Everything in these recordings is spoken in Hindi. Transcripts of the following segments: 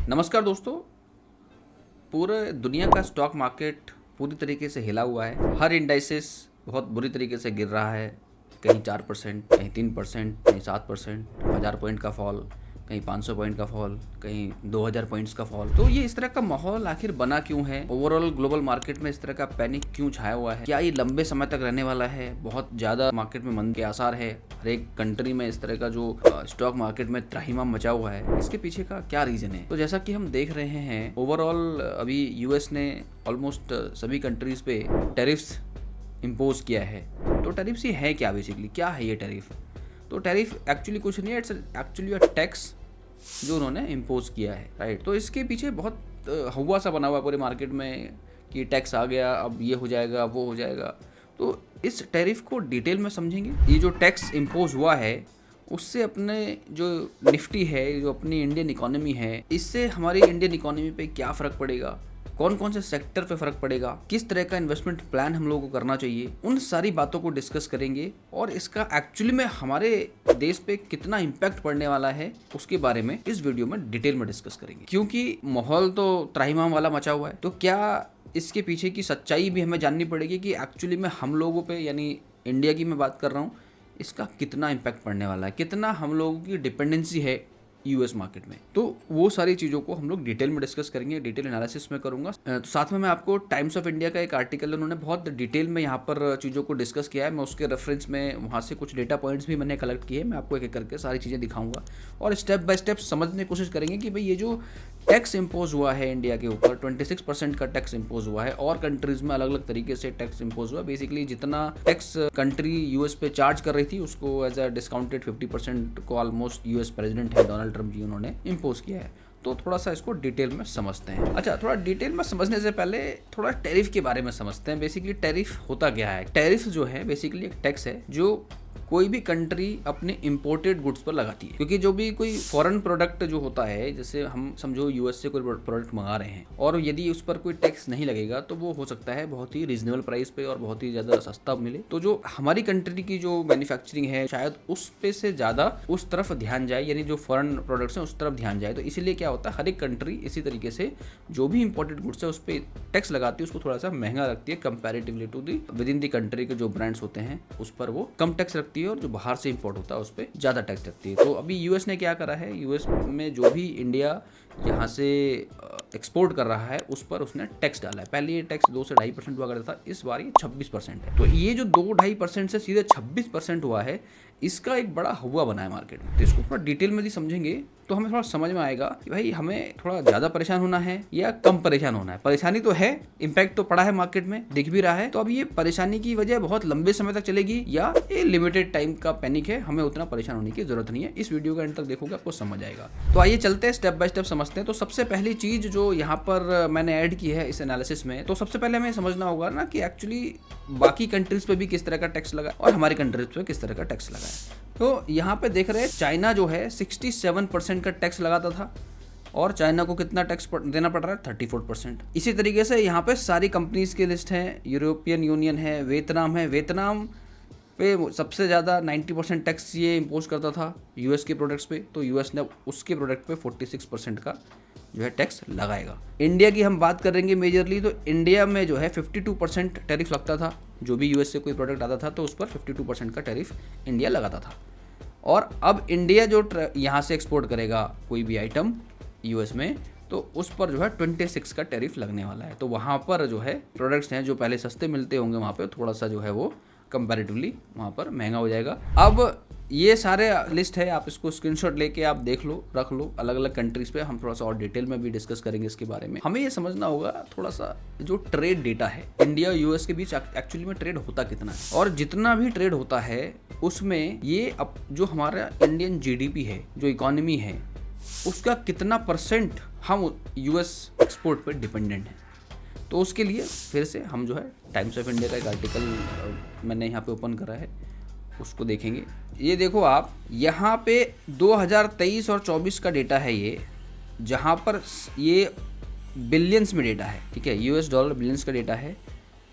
नमस्कार दोस्तों। पूरे दुनिया का स्टॉक मार्केट पूरी तरीके से हिला हुआ है। हर इंडाइसेस बहुत बुरी तरीके से गिर रहा है। कहीं 4%, कहीं 3%, कहीं 7%, 1000 पॉइंट का फॉल, कहीं 500 पॉइंट का फॉल, कहीं 2000 पॉइंट्स का फॉल। तो ये इस तरह का माहौल आखिर बना क्यों है? ओवरऑल ग्लोबल मार्केट में इस तरह का पैनिक क्यों छाया हुआ है? क्या ये लंबे समय तक रहने वाला है? बहुत ज़्यादा मार्केट में मंदी के आसार है। हर एक कंट्री में इस तरह का जो स्टॉक मार्केट में त्राहिमाम मचा हुआ है, इसके पीछे का क्या रीज़न है? तो जैसा कि हम देख रहे हैं, ओवरऑल अभी यूएस ने ऑलमोस्ट सभी कंट्रीज पे टैरिफ्स इम्पोज किया है। तो टैरिफ्स ये है क्या? बेसिकली क्या है ये टैरिफ? तो टैरिफ एक्चुअली कुछ नहीं है, इट्स एक्चुअली अ टैक्स जो उन्होंने इम्पोज किया है, राइट। तो इसके पीछे बहुत हवा सा बना हुआ पूरे मार्केट में कि टैक्स आ गया, अब ये हो जाएगा, वो हो जाएगा। तो इस टैरिफ को डिटेल में समझेंगे। ये जो टैक्स इम्पोज हुआ है उससे अपने जो निफ्टी है, जो अपनी इंडियन इकोनॉमी है, इससे हमारी इंडियन इकोनॉमी पे क्या फ़र्क पड़ेगा, कौन कौन से सेक्टर पे फ़र्क पड़ेगा, किस तरह का इन्वेस्टमेंट प्लान हम लोगों को करना चाहिए, उन सारी बातों को डिस्कस करेंगे। और इसका एक्चुअली में हमारे देश पे कितना इम्पैक्ट पड़ने वाला है उसके बारे में इस वीडियो में डिटेल में डिस्कस करेंगे। क्योंकि माहौल तो त्राहिमाम वाला मचा हुआ है, तो क्या इसके पीछे की सच्चाई भी हमें जाननी पड़ेगी कि एक्चुअली में हम लोगों पे, यानी इंडिया की मैं बात कर रहा हूँ, इसका कितना इम्पैक्ट पड़ने वाला है, कितना हम लोगों की डिपेंडेंसी है यूएस मार्केट में। तो वो सारी चीज़ों को हम लोग डिटेल में डिस्कस करेंगे, डिटेल एनालिसिस में करूंगा। तो साथ में मैं आपको टाइम्स ऑफ इंडिया का एक आर्टिकल, उन्होंने बहुत डिटेल में यहाँ पर चीज़ों को डिस्कस किया है। मैं उसके रेफरेंस में वहाँ से कुछ डेटा पॉइंट्स भी मैंने कलेक्ट किए। मैं आपको एक एक करके सारी चीज़ें दिखाऊंगा और स्टेप बाय स्टेप समझने की कोशिश करेंगे कि भाई ये जो टैक्स इम्पोज हुआ है इंडिया के ऊपर, 26% का टैक्स इम्पोज हुआ है, और कंट्रीज में अलग अलग तरीके से टैक्स इम्पोज हुआ। बेसिकली जितना टैक्स कंट्री यूएस पे चार्ज कर रही थी उसको एज अ डिस्काउंटेड 50% को ऑलमोस्ट यूएस प्रेसिडेंट है डोनाल्ड ट्रम्प जी, उन्होंने इम्पोज किया है। तो थोड़ा सा इसको डिटेल में समझते हैं। अच्छा, थोड़ा डिटेल में समझने से पहले थोड़ा टैरिफ के बारे में समझते हैं। बेसिकली टैरिफ होता क्या है? टैरिफ जो है बेसिकली एक टैक्स है जो कोई भी कंट्री अपने इंपोर्टेड गुड्स पर लगाती है। क्योंकि जो भी कोई फॉरेन प्रोडक्ट जो होता है, जैसे हम समझो यूएस से कोई प्रोडक्ट मंगा रहे हैं और यदि उस पर कोई टैक्स नहीं लगेगा तो वो हो सकता है बहुत ही रीजनेबल प्राइस पे और बहुत ही ज़्यादा सस्ता मिले। तो जो हमारी कंट्री की जो मैन्युफैक्चरिंग है शायद उस पे से ज़्यादा उस तरफ ध्यान जाए, यानी जो फॉरेन प्रोडक्ट्स हैं उस तरफ ध्यान जाए। तो इसीलिए क्या होता है, हर एक कंट्री इसी तरीके से जो भी इंपोर्टेड गुड्स है उस पर टैक्स लगाती है, उसको थोड़ा सा महंगा रखती है comparatively to the within the country के जो ब्रांड्स होते हैं उस पर वो कम टैक्स रखती है और जो बाहर से इंपोर्ट होता है उस पर ज़्यादा टैक्स लगती है। तो अभी यूएस ने क्या करा है, यूएस में जो भी इंडिया यहाँ से एक्सपोर्ट कर रहा है उस पर उसने टैक्स डाला है। पहले ये टैक्स 2 से 2.5% हुआ करता था, इस बार ये 26% है। तो ये जो 2-2.5% से सीधे 26% हुआ है, इसका एक बड़ा हुआ बना है मार्केट में। तो इसको थोड़ा डिटेल में यदि समझेंगे तो हमें थोड़ा समझ में आएगा कि भाई हमें थोड़ा ज़्यादा परेशान होना है या कम परेशान होना है। परेशानी तो है, इम्पैक्ट तो पड़ा है मार्केट में, दिख भी रहा है। तो अब ये परेशानी की वजह बहुत लंबे समय तक चलेगी या ये लिमिटेड टाइम का पैनिक है, हमें उतना परेशान होने की जरूरत नहीं है। इस वीडियो का एंड तक देखोगे आपको समझ आएगा। तो आइए चलते हैं, स्टेप बाय स्टेप समझते हैं। तो सबसे पहली चीज जो यहाँ पर मैंने ऐड की है इस एनालिसिस में, तो सबसे पहले हमें समझना होगा ना कि एक्चुअली बाकी कंट्रीज पे भी किस तरह का टैक्स लगा और हमारी कंट्रीज पे किस तरह का टैक्स लगा है। तो यहाँ पे देख रहे हैं चाइना जो है 67% का टैक्स लगाता था और चाइना को कितना टैक्स देना पड़ रहा है, 34%। इसी तरीके से यहाँ पे सारी कंपनीज की लिस्ट है। यूरोपियन यूनियन है, वियतनाम है। वियतनाम पे सबसे ज़्यादा 90% टैक्स ये इम्पोज करता था यूएस के प्रोडक्ट्स पे, तो यूएस ने उसके प्रोडक्ट पे 46% का जो है टैक्स लगाएगा। इंडिया की हम बात करेंगे मेजरली, तो इंडिया में जो है 52% टैरिफ लगता था। जो भी यूएस से कोई प्रोडक्ट आता था तो उस पर 52% का टैरिफ इंडिया लगाता था। और अब इंडिया जो यहाँ से एक्सपोर्ट करेगा कोई भी आइटम यूएस में, तो उस पर जो है 26 का टैरिफ लगने वाला है। तो वहाँ पर जो है प्रोडक्ट्स हैं जो पहले सस्ते मिलते होंगे, वहाँ पे थोड़ा सा जो है वो कंपैरेटिवली वहाँ पर महंगा हो जाएगा। अब ये सारे लिस्ट है, आप इसको स्क्रीनशॉट लेके आप देख लो, रख लो अलग अलग कंट्रीज पे। हम थोड़ा सा और डिटेल में भी डिस्कस करेंगे इसके बारे में। हमें ये समझना होगा थोड़ा सा जो ट्रेड डेटा है इंडिया और यूएस के बीच एक्चुअली में ट्रेड होता कितना है, और जितना भी ट्रेड होता है उसमें ये जो हमारा इंडियन जीडीपी है, जो इकोनॉमी है, उसका कितना % हम यूएस एक्सपोर्ट पर डिपेंडेंट हैं। तो उसके लिए फिर से हम जो है टाइम्स ऑफ इंडिया का एक आर्टिकल मैंने यहाँ पे ओपन करा है, उसको देखेंगे। ये देखो आप, यहाँ पे 2023 और 24 का डेटा है ये, जहाँ पर ये बिलियंस में डेटा है, ठीक है, यूएस डॉलर बिलियंस का डेटा है।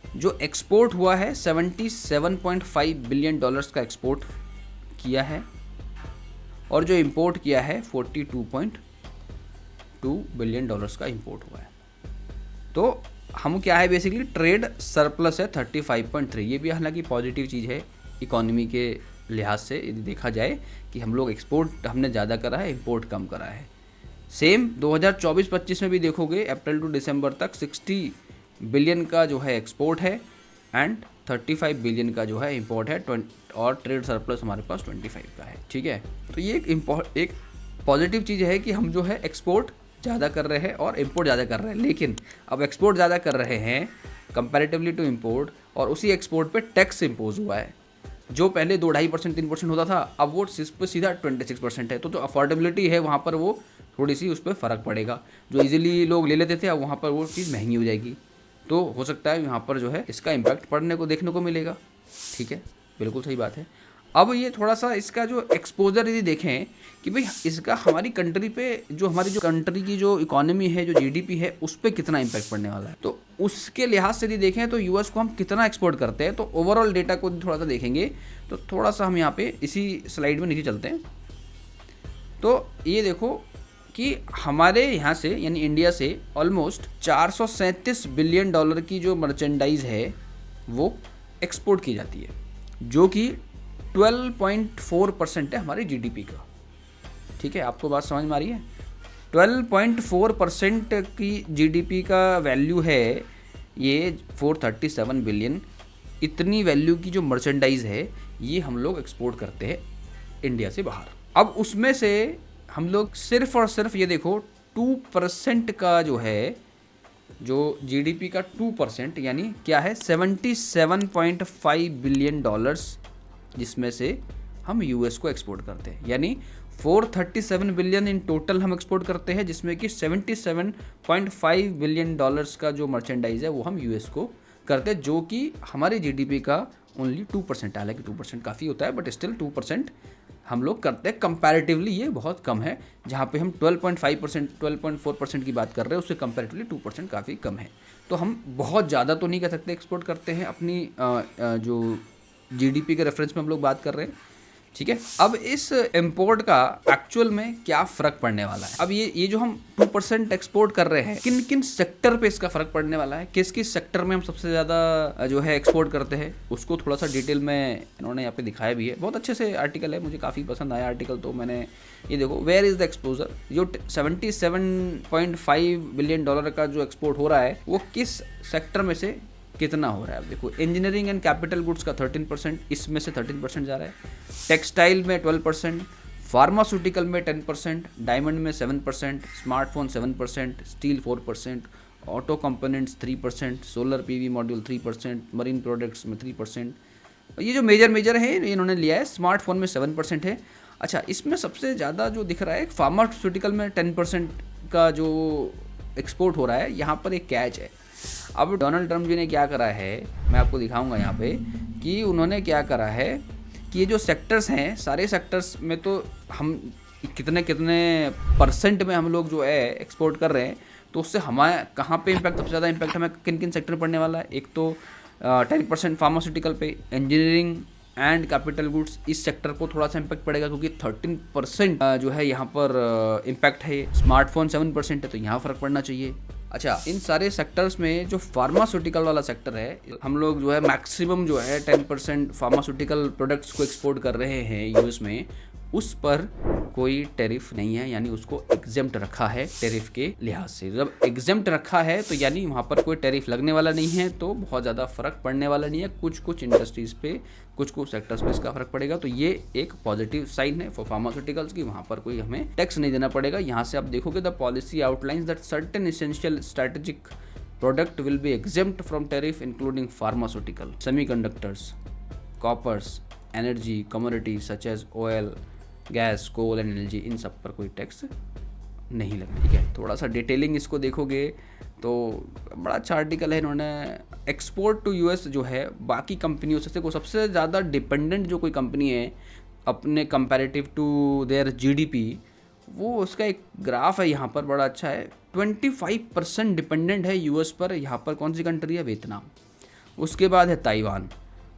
जो एक्सपोर्ट हुआ है 77.5 बिलियन डॉलर्स का एक्सपोर्ट किया है और जो इंपोर्ट किया है 42.3 $2 बिलियन का इंपोर्ट हुआ है। तो हम क्या है बेसिकली ट्रेड सरप्लस है 35.3। ये भी हालांकि पॉजिटिव चीज़ है इकोनॉमी के लिहाज से, यदि देखा जाए कि हम लोग एक्सपोर्ट हमने ज़्यादा करा है, इंपोर्ट कम करा है। सेम 2024-25 में भी देखोगे अप्रैल टू दिसंबर तक 60 बिलियन का जो है एक्सपोर्ट है एंड 35 बिलियन का जो है इंपोर्ट है, और ट्रेड सरप्लस हमारे पास 25 का है। ठीक है, तो ये एक पॉजिटिव चीज़ है कि हम जो है एक्सपोर्ट ज़्यादा कर रहे हैं और इंपोर्ट ज़्यादा कर रहे हैं। लेकिन अब एक्सपोर्ट ज़्यादा कर रहे हैं कंपैरेटिवली टू इंपोर्ट, और उसी एक्सपोर्ट पे टैक्स इम्पोज हुआ है। जो पहले 2-2.5% 3% होता था, अब वो इस पर सीधा 26% है। तो जो अफोर्डेबिलिटी है वहाँ पर वो थोड़ी सी उस पर फ़र्क पड़ेगा। जो इजीली लोग ले लेते थे अब वहाँ पर वो चीज़ महंगी हो जाएगी। तो हो सकता है यहाँ पर जो है इसका इम्पैक्ट पड़ने को देखने को मिलेगा। ठीक है, बिल्कुल सही बात है। अब ये थोड़ा सा इसका जो एक्सपोजर यदि देखें कि भाई इसका हमारी कंट्री पे, जो हमारी जो कंट्री की जो इकोनॉमी है, जो जीडीपी है, उस पर कितना इम्पैक्ट पड़ने वाला है। तो उसके लिहाज से यदि देखें तो यूएस को हम कितना एक्सपोर्ट करते हैं, तो ओवरऑल डेटा को थोड़ा सा देखेंगे। तो थोड़ा सा हम यहाँ पे इसी स्लाइड में नीचे चलते हैं। तो ये देखो कि हमारे यहाँ से यानी इंडिया से ऑलमोस्ट 437 बिलियन डॉलर की जो मर्चेंडाइज है वो एक्सपोर्ट की जाती है, जो कि 12.4% है हमारी जीडीपी का। ठीक है, आपको बात समझ में आ रही है? 12.4% की जीडीपी का वैल्यू है ये 437 बिलियन। इतनी वैल्यू की जो मर्चेंडाइज है ये हम लोग एक्सपोर्ट करते हैं इंडिया से बाहर। अब उसमें से हम लोग सिर्फ और सिर्फ ये देखो 2% का जो है, जो जीडीपी का 2% यानी क्या है 77.5 बिलियन डॉलर्स, जिसमें से हम यूएस को एक्सपोर्ट करते हैं। यानी 437 बिलियन इन टोटल हम एक्सपोर्ट करते हैं, जिसमें कि 77.5 बिलियन डॉलर्स का जो मर्चेंडाइज है वो हम यूएस को करते हैं, जो कि हमारी जीडीपी का ओनली 2% है। हालांकि 2% काफ़ी होता है, बट स्टिल 2% हम लोग करते हैं। कंपैरेटिवली ये बहुत कम है। जहाँ पे हम 12.5% 12.4% की बात कर रहे हैं, उससे कंपैरेटिवली 2% काफ़ी कम है। तो हम बहुत ज़्यादा तो नहीं कह सकते एक्सपोर्ट करते हैं अपनी जो जीडीपी के रेफरेंस में हम लोग बात कर रहे हैं। ठीक है, अब इस इंपोर्ट का एक्चुअल में क्या फ़र्क पड़ने वाला है। अब ये जो हम 2% एक्सपोर्ट कर रहे हैं, किन किन सेक्टर पे इसका फ़र्क पड़ने वाला है, किस किस सेक्टर में हम सबसे ज़्यादा जो है एक्सपोर्ट करते हैं, उसको थोड़ा सा डिटेल में इन्होंने यहाँ पे दिखाया भी है। बहुत अच्छे से आर्टिकल है, मुझे काफ़ी पसंद आया आर्टिकल। तो मैंने ये देखो, वेयर इज़ द एक्सपोजर, जो 77.5 बिलियन डॉलर का जो एक्सपोर्ट हो रहा है वो किस सेक्टर में से कितना हो रहा है। अब देखो, इंजीनियरिंग एंड कैपिटल गुड्स का 13%, इसमें से 13% जा रहा है। टेक्सटाइल में 12%, फार्मास्यूटिकल में 10%, डायमंड में 7%, smartphone 7%, steel 4%, auto components 3%, solar PV module 3%, marine products में 3%। ये जो मेजर है इन्होंने लिया है। स्मार्टफोन में 7% है। अच्छा, इसमें सबसे ज़्यादा जो दिख रहा है फार्मास्यूटिकल में 10% का जो एक्सपोर्ट हो रहा है। यहाँ पर एक कैच है। अब डोनाल्ड ट्रम्प जी ने क्या करा है, मैं आपको दिखाऊंगा यहाँ पे कि उन्होंने क्या करा है कि ये जो सेक्टर्स हैं, सारे सेक्टर्स में तो हम कितने परसेंट में हम लोग जो है एक्सपोर्ट कर रहे हैं, तो उससे हमारे कहाँ पे इम्पैक्ट, सबसे ज़्यादा इम्पैक्ट हमें किन किन सेक्टर पड़ने वाला है। एक तो 10% फार्मास्यूटिकल पे, इंजीनियरिंग एंड कैपिटल गुड्स, इस सेक्टर को थोड़ा सा इम्पैक्ट पड़ेगा क्योंकि 13% जो है यहाँ पर इम्पैक्ट है। स्मार्टफोन 7% है, तो यहाँ फ़र्क पड़ना चाहिए। अच्छा, इन सारे सेक्टर्स में जो फार्मास्यूटिकल वाला सेक्टर है, हम लोग जो है मैक्सिमम जो है 10% फार्मास्यूटिकल प्रोडक्ट्स को एक्सपोर्ट कर रहे हैं यूएस में, उस पर कोई टैरिफ नहीं है, यानी उसको एग्जेम्प्ट रखा है टैरिफ के लिहाज से। जब एग्जेम्प्ट रखा है तो यानी वहाँ पर कोई टैरिफ लगने वाला नहीं है, तो बहुत ज़्यादा फ़र्क पड़ने वाला नहीं है। कुछ इंडस्ट्रीज़ पे, कुछ सेक्टर्स पे इसका फ़र्क पड़ेगा। तो ये एक पॉजिटिव साइन है फॉर फार्मास्यूटिकल्स की, वहाँ पर कोई हमें टैक्स नहीं देना पड़ेगा। यहाँ से आप देखोगे, the policy outlines that certain essential strategic product will be exempt from tariff including pharmaceutical, semiconductors, coppers, energy commodity such as oil, gas, coal and energy, इन सब पर कोई टैक्स नहीं लगता। ठीक है, थोड़ा सा डिटेलिंग इसको देखोगे तो बड़ा अच्छा आर्टिकल है। इन्होंने एक्सपोर्ट टू यूएस जो है बाकी कंपनियों से को सबसे ज़्यादा डिपेंडेंट जो कोई कंपनी है अपने कंपैरेटिव टू देयर जीडीपी, वो उसका एक ग्राफ है यहाँ पर, बड़ा अच्छा है। 25% डिपेंडेंट है यूएस पर। यहाँ पर कौन सी कंट्री है? वियतनाम। उसके बाद है ताइवान,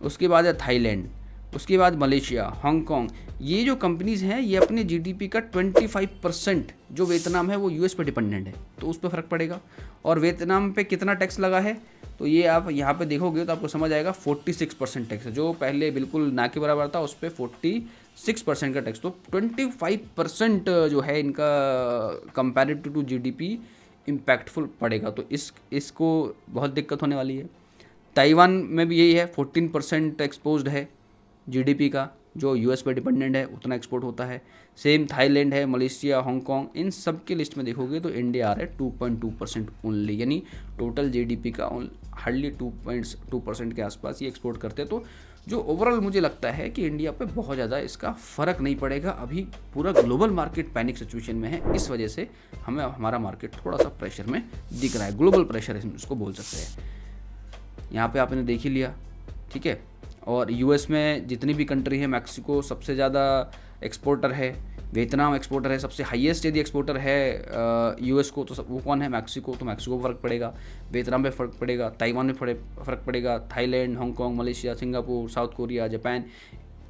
उसके बाद है थाईलैंड, उसके बाद मलेशिया, हांगकांग, ये जो कंपनीज़ हैं ये अपने जीडीपी का 25% जो वियतनाम है वो यूएस पे डिपेंडेंट है, तो उस पर फ़र्क पड़ेगा। और वियतनाम पे कितना टैक्स लगा है तो ये आप यहाँ पे देखोगे तो आपको समझ आएगा 46% टैक्स है, जो पहले बिल्कुल ना के बराबर था उस पर 46% का टैक्स, तो 25% जो है इनका कंपेरेटिव टू जीडीपी इम्पैक्टफुल पड़ेगा, तो इसको बहुत दिक्कत होने वाली है। ताइवान में भी यही है, 14% एक्सपोज्ड है जीडीपी का, जो यूएस पे डिपेंडेंट है उतना एक्सपोर्ट होता है। सेम थाईलैंड है, मलेशिया, हांगकांग, इन सब की लिस्ट में देखोगे तो इंडिया आ रहा है 2.2% ओनली, यानी टोटल जीडीपी का हार्डली 2.2% के आसपास ये एक्सपोर्ट करते हैं। तो जो ओवरऑल मुझे लगता है कि इंडिया पे बहुत ज़्यादा इसका फ़र्क नहीं पड़ेगा। अभी पूरा ग्लोबल मार्केट पैनिक सिचुएशन में है, इस वजह से हमें हमारा मार्केट थोड़ा सा प्रेशर में दिख रहा है, ग्लोबल प्रेशर इसको बोल सकते हैं। यहाँ पे आपने देख ही लिया, ठीक है। और यूएस में जितनी भी कंट्री है, मैक्सिको सबसे ज़्यादा एक्सपोर्टर है, वियतनाम एक्सपोर्टर है, सबसे हाईएस्ट यदि एक्सपोर्टर है यूएस को तो वो कौन है, मैक्सिको, तो मैक्सिको पर फ़र्क पड़ेगा, वियतनाम पे फ़र्क पड़ेगा, ताइवान में फ़र्क पड़ेगा, Thailand, Hong Kong, Malaysia, Singapore, South Korea, Japan,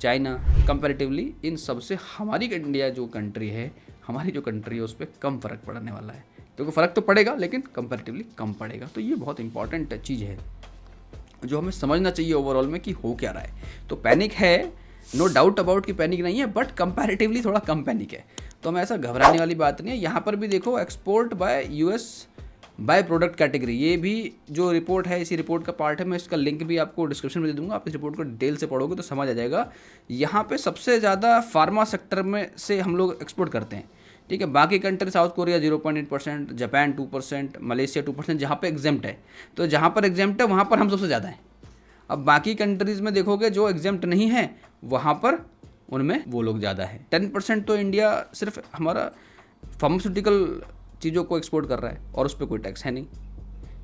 China, comparatively इन सब से हमारी इंडिया जो कंट्री है, हमारी जो कंट्री है उस पर कम फ़र्क पड़ने वाला है, क्योंकि फ़र्क तो पड़ेगा लेकिन कंपैरेटिवली कम पड़ेगा। तो ये बहुत इंपॉर्टेंट चीज़ है जो हमें समझना चाहिए ओवरऑल में कि हो क्या रहा है। तो पैनिक है, नो डाउट अबाउट कि पैनिक नहीं है, बट कंपैरेटिवली थोड़ा कम पैनिक है, तो हमें ऐसा घबराने वाली बात नहीं है। यहाँ पर भी देखो export bye US by product category, ये भी जो रिपोर्ट है इसी रिपोर्ट का पार्ट है, मैं इसका लिंक भी आपको डिस्क्रिप्शन में दे दूंगा, आप इस रिपोर्ट को डिटेल से पढ़ोगे तो समझ आ जाएगा। यहाँ पे सबसे ज़्यादा फार्मा सेक्टर में से हम लोग एक्सपोर्ट करते हैं, ठीक है। बाकी country south Korea 0.8%, Japan 2%, Malaysia 2%, जहाँ पे एग्जेम्प्ट है, तो जहाँ पर एग्जेम्प्ट है वहाँ पर हम सबसे ज़्यादा हैं। अब बाकी कंट्रीज़ में देखोगे जो एग्जेम्प्ट नहीं है वहाँ पर उनमें वो लोग ज़्यादा है। 10% तो इंडिया सिर्फ हमारा फार्मास्यूटिकल चीज़ों को एक्सपोर्ट कर रहा है और उस पर कोई टैक्स है नहीं,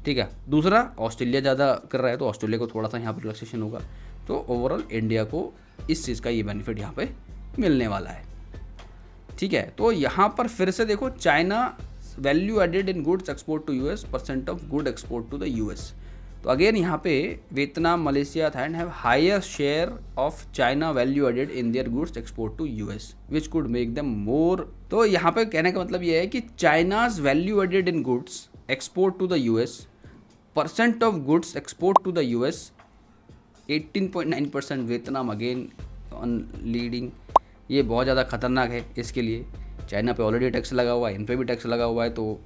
ठीक है। दूसरा ऑस्ट्रेलिया ज़्यादा कर रहा है, तो ऑस्ट्रेलिया को थोड़ा सा यहाँ पर रिलैक्सेशन होगा, तो ओवरऑल इंडिया को इस चीज़ का ये बेनिफिट यहाँ पे मिलने वाला है, ठीक है। तो यहाँ पर फिर से देखो, China value added in goods export to US, % of good export to the US. तो अगेन यहाँ पे Vietnam, Malaysia, Thailand have higher share of China value added in their goods export to US which could make them more. तो यहाँ पे कहने का मतलब ये है कि China's value added in goods export to the US, % of goods export to the US 18.9%, Vietnam again on leading. ये बहुत ज़्यादा खतरनाक है इसके लिए। चाइना पे ऑलरेडी टैक्स लगा हुआ है, इन पे भी टैक्स लगा हुआ है, तो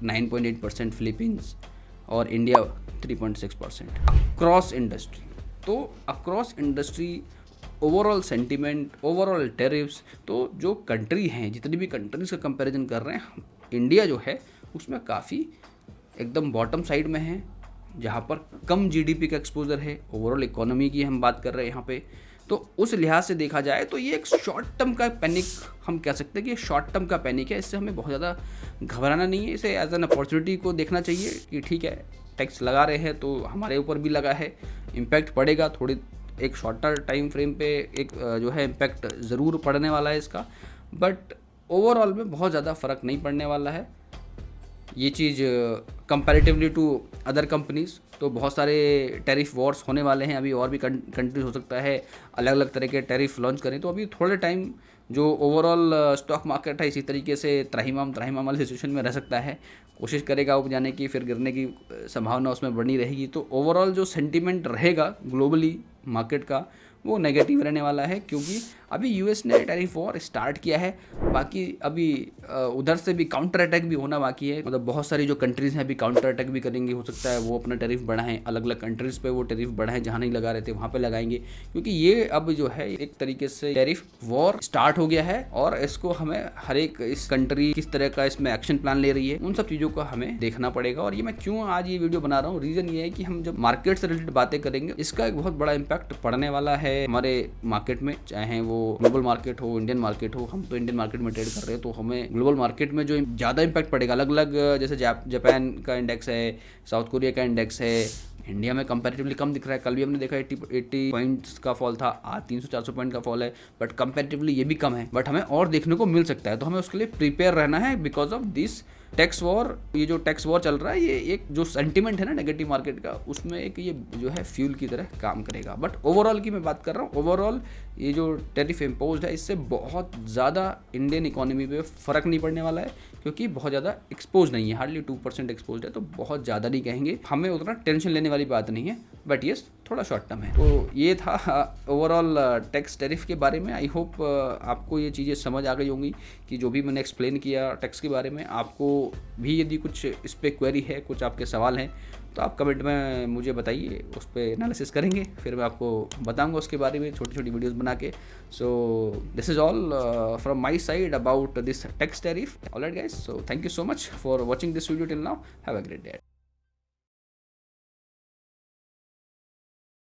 9.8% फिलीपींस, और इंडिया 3.6%। अक्रॉस इंडस्ट्री, तो across industry overall sentiment, overall tariffs, तो जो कंट्री हैं, जितनी भी कंट्रीज का कंपैरिजन कर रहे हैं, इंडिया जो है उसमें काफ़ी एकदम बॉटम साइड में है, जहाँ पर कम जीडीपी का एक्सपोजर है। ओवरऑल इकोनॉमी की हम बात कर रहे हैं यहाँ पे, तो उस लिहाज से देखा जाए तो ये एक शॉर्ट टर्म का पैनिक हम कह सकते हैं कि ये शॉर्ट टर्म का पैनिक है। इससे हमें बहुत ज़्यादा घबराना नहीं है, इसे एज एन अपॉर्चुनिटी को देखना चाहिए कि ठीक है, टैक्स लगा रहे हैं तो हमारे ऊपर भी लगा है, इम्पैक्ट पड़ेगा थोड़ी, एक शॉर्टर टाइम फ्रेम पे एक जो है इम्पैक्ट ज़रूर पड़ने वाला है इसका, बट ओवरऑल में बहुत ज़्यादा फ़र्क नहीं पड़ने वाला है ये चीज़ कंपैरेटिवली टू अदर कंपनीज़। तो बहुत सारे टैरिफ वॉर्स होने वाले हैं अभी, और भी कंट्रीज हो सकता है अलग अलग तरह के टैरिफ लॉन्च करें, तो अभी थोड़े टाइम जो ओवरऑल स्टॉक मार्केट है इसी तरीके से त्राहिमाम वाली सिचुएशन में रह सकता है, कोशिश करेगा ऊपर जाने की, फिर गिरने की संभावना उसमें बनी रहेगी। तो ओवरऑल जो सेंटीमेंट रहेगा ग्लोबली मार्केट का वो नेगेटिव रहने वाला है, क्योंकि अभी यूएस ने टैरिफ वॉर स्टार्ट किया है, बाकी अभी उधर से भी काउंटर अटैक भी होना बाकी है। मतलब बहुत सारी जो कंट्रीज़ हैं अभी काउंटर अटैक भी करेंगी, हो सकता है वो अपना टैरिफ बढ़ाएं, अलग अलग कंट्रीज़ पे वो टैरिफ बढ़ाएं, जहाँ नहीं लगा रहे थे वहाँ पे लगाएंगे, क्योंकि ये अब जो है एक तरीके से टैरिफ वॉर स्टार्ट हो गया है, और इसको हमें हर एक इस कंट्री किस तरह का इसमें एक्शन प्लान ले रही है, उन सब चीज़ों को हमें देखना पड़ेगा। और ये मैं क्यों आज ये वीडियो बना रहा हूँ, रीज़न ये है कि हम जब मार्केट से रिलेटेड बातें करेंगे, इसका एक बहुत बड़ा इम्पैक्ट पड़ने वाला है हमारे मार्केट में, चाहे वो ग्लोबल मार्केट हो, इंडियन मार्केट हो। हम तो इंडियन मार्केट में ट्रेड कर रहे हैं, तो हमें ग्लोबल मार्केट में जो ज़्यादा इम्पैक्ट पड़ेगा, अलग अलग जैसे जापान का इंडेक्स है, साउथ कोरिया का इंडेक्स है, इंडिया में कंपैरेटिवली कम दिख रहा है। कल भी हमने देखा 80 पॉइंट्स का फॉल था, आज 300-400 पॉइंट का फॉल है, बट कंपैरेटिवली ये भी कम है, बट हमें और देखने को मिल सकता है। तो हमें उसके लिए प्रिपेयर रहना है because of this tax war, ये जो टैक्स वॉर चल रहा है, ये एक जो सेंटिमेंट है ना नेगेटिव मार्केट का, उसमें एक ये जो है फ्यूल की तरह काम करेगा। बट ओवरऑल की मैं बात कर रहा हूँ, ओवरऑल ये जो टैरिफ इम्पोज्ड है, इससे बहुत ज़्यादा इंडियन इकोनॉमी पे फ़र्क नहीं पड़ने वाला है, क्योंकि बहुत ज़्यादा एक्सपोज नहीं है, हार्डली 2% एक्सपोज है, तो बहुत ज़्यादा नहीं कहेंगे, हमें उतना टेंशन लेने वाली बात नहीं है। बट येस, थोड़ा शॉर्ट टर्म है। तो ये था ओवरऑल टैक्स टैरिफ के बारे में। आई होप आपको ये चीज़ें समझ आ गई होंगी कि जो भी मैंने एक्सप्लेन किया टैक्स के बारे में। आपको भी यदि कुछ इस पर क्वेरी है, कुछ आपके सवाल हैं, तो आप कमेंट में मुझे बताइए, उस पर एनालिसिस करेंगे, फिर मैं आपको बताऊंगा उसके बारे में छोटी छोटी वीडियोस बना के। So this is all from my side about this tax tariff. Alright guys, so thank you so much for watching this video till now. Have a great day.